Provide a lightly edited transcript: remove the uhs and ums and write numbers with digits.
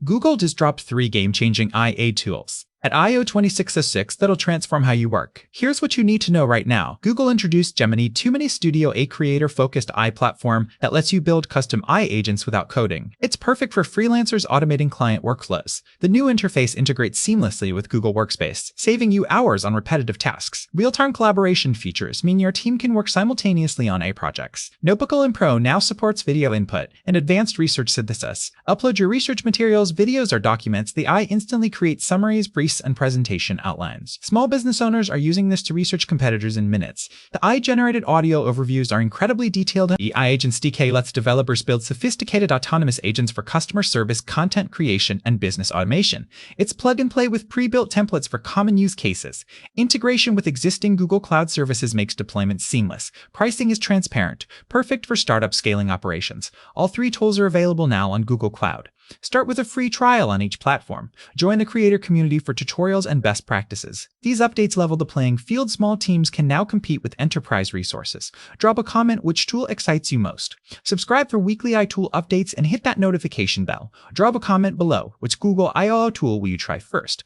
Google just dropped 3 game-changing IA tools at I/O 2606 that'll transform how you work. Here's what you need to know right now. Google introduced Gemini 2 Studio, a creator-focused AI platform that lets you build custom AI agents without coding. It's perfect for freelancers automating client workflows. The new interface integrates seamlessly with Google Workspace, saving you hours on repetitive tasks. Real-time collaboration features mean your team can work simultaneously on AI projects. NotebookLM Pro now supports video input and advanced research synthesis. Upload your research materials, videos, or documents. The AI instantly creates summaries, briefs, and presentation outlines. Small business owners are using this to research competitors in minutes. The AI-generated audio overviews are incredibly detailed. The AI Agents DK lets developers build sophisticated autonomous agents for customer service, content creation, and business automation. It's plug and play with pre-built templates for common use cases. Integration with existing Google Cloud services makes deployment seamless. Pricing is transparent, perfect for startup scaling operations. All 3 tools are available now on Google Cloud. Start with a free trial on each platform. Join the creator community for tutorials and best practices. These updates level the playing field. Small teams can now compete with enterprise resources. Drop a comment which tool excites you most. Subscribe for weekly AI tool updates and hit that notification bell. Drop a comment below which Google I/O tool will you try first.